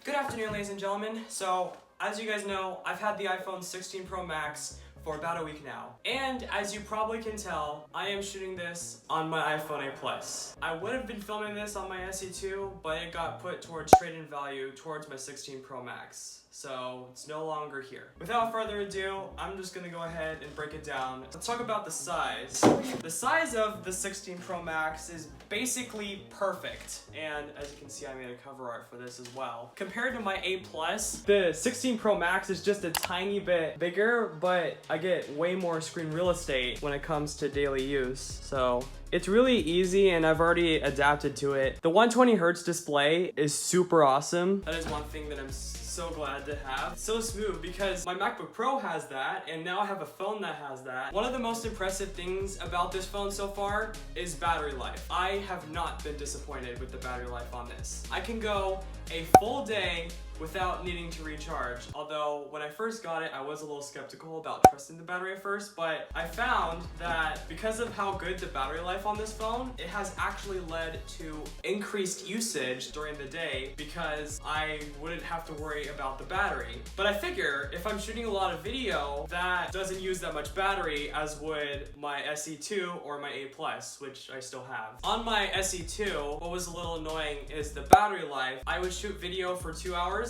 Good afternoon, ladies and gentlemen. So, as you guys know, I've had the iPhone 16 Pro Max for about a week now. And as you probably can tell, I am shooting this on my iPhone 8 Plus. I would have been filming this on my SE2, but it got put towards trade-in value towards my 16 Pro Max. So it's no longer here. Without further ado, I'm just gonna go ahead and break it down. Let's talk about the size. The size of the 16 Pro Max is basically perfect. And as you can see, I made a cover art for this as well. Compared to my 8 Plus, the 16 Pro Max is just a tiny bit bigger, but I get way more screen real estate when it comes to daily use. So it's really easy and I've already adapted to it. The 120 Hz display is super awesome. That is one thing that I'm so glad to have. It's so smooth because my MacBook Pro has that and now I have a phone that has that. One of the most impressive things about this phone so far is battery life. I have not been disappointed with the battery life on this. I can go a full day without needing to recharge. Although when I first got it, I was a little skeptical about trusting the battery at first, but I found that because of how good the battery life on this phone, it has actually led to increased usage during the day because I wouldn't have to worry about the battery. But I figure if I'm shooting a lot of video, that doesn't use that much battery as would my SE2 or my 8 Plus, which I still have. On my SE2, what was a little annoying is the battery life. I would shoot video for 2 hours,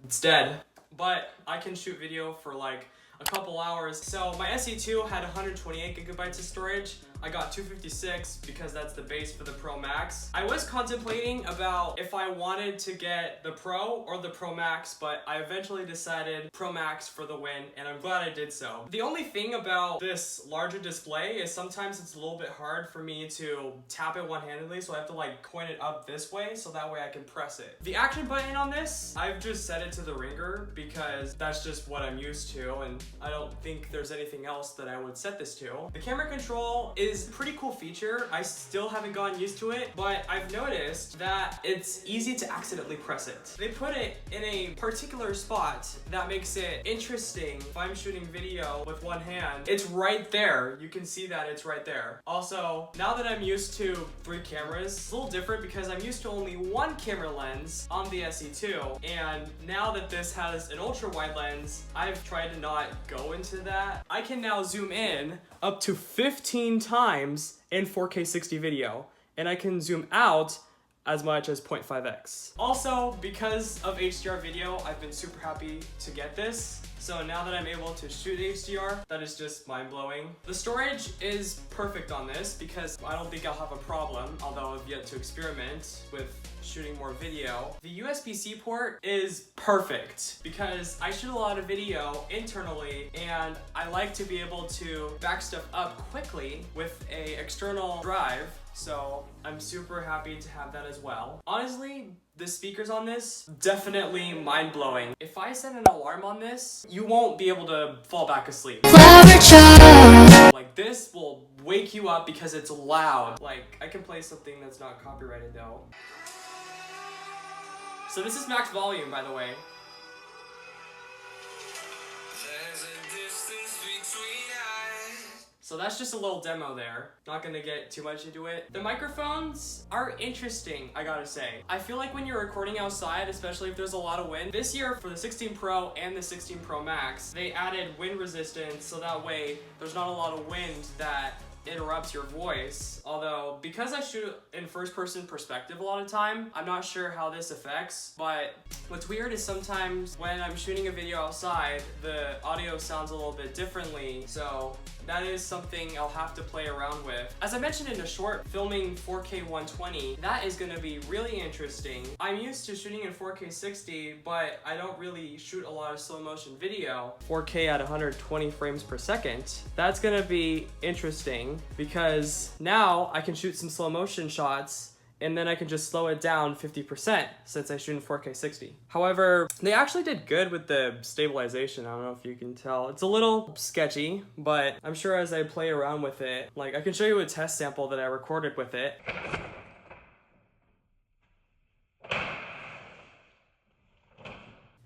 it's dead. But I can shoot video for like a couple hours. So my SE2 had 128 gigabytes of storage. I got 256 because that's the base for the Pro Max. I was contemplating about if I wanted to get the Pro or the Pro Max, but I eventually decided Pro Max for the win, and I'm glad I did so. The only thing about this larger display is sometimes it's a little bit hard for me to tap it one-handedly, so I have to like point it up this way so that way I can press it. The action button on this, I've just set it to the ringer because that's just what I'm used to, and I don't think there's anything else that I would set this to. The camera control is a pretty cool feature. I still haven't gotten used to it, but I've noticed that it's easy to accidentally press it. They put it in a particular spot that makes it interesting. If I'm shooting video with one hand, it's right there. You can see that it's right there. Also, now that I'm used to 3 cameras, it's a little different because I'm used to only 1 camera lens on the SE2, and now that this has an ultra wide lens, I've tried to not go into that. I can now zoom in up to 15 times in 4K 60 video, and I can zoom out as much as 0.5x. Also, because of HDR video, I've been super happy to get this. So now that I'm able to shoot HDR, that is just mind-blowing. The storage is perfect on this because I don't think I'll have a problem, although I've yet to experiment with shooting more video. The USB-C port is perfect because I shoot a lot of video internally and I like to be able to back stuff up quickly with an external drive. So I'm super happy to have that as well. Honestly, the speakers on this, definitely mind-blowing. If I set an alarm on this, you won't be able to fall back asleep. Like this will wake you up because it's loud. Like I can play something that's not copyrighted though. So this is max volume, by the way. So that's just a little demo there. Not gonna get too much into it. The microphones are interesting, I gotta say. I feel like when you're recording outside, especially if there's a lot of wind, this year for the 16 Pro and the 16 Pro Max, they added wind resistance so that way there's not a lot of wind that interrupts your voice. Although, because I shoot in first-person perspective a lot of time, I'm not sure how this affects, but what's weird is sometimes when I'm shooting a video outside, the audio sounds a little bit differently, so that is something I'll have to play around with. As I mentioned in the short, filming 4K 120, that is gonna be really interesting. I'm used to shooting in 4K 60, but I don't really shoot a lot of slow motion video. 4K at 120 frames per second. That's gonna be interesting because now I can shoot some slow motion shots and then I can just slow it down 50% since I shoot in 4K 60. However, they actually did good with the stabilization. I don't know if you can tell. It's a little sketchy, but I'm sure as I play around with it, like I can show you a test sample that I recorded with it.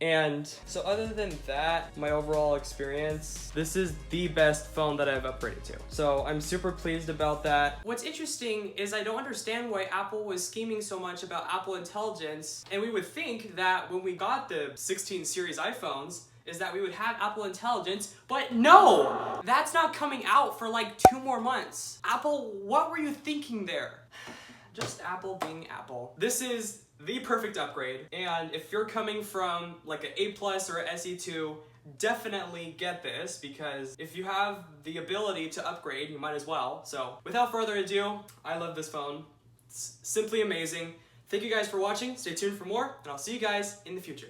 And so other than that, my overall experience, this is the best phone that I've upgraded to. So I'm super pleased about that. What's interesting is I don't understand why Apple was scheming so much about Apple Intelligence. And we would think that when we got the 16 series iPhones, is that we would have Apple Intelligence, but no! That's not coming out for like 2 more months. Apple, what were you thinking there? Just Apple being Apple. This is the perfect upgrade, and if you're coming from like an A+ or a SE2, definitely get this, because if you have the ability to upgrade, you might as well. So without further ado, I love this phone. It's simply amazing. Thank you guys for watching. Stay tuned for more, and I'll see you guys in the future.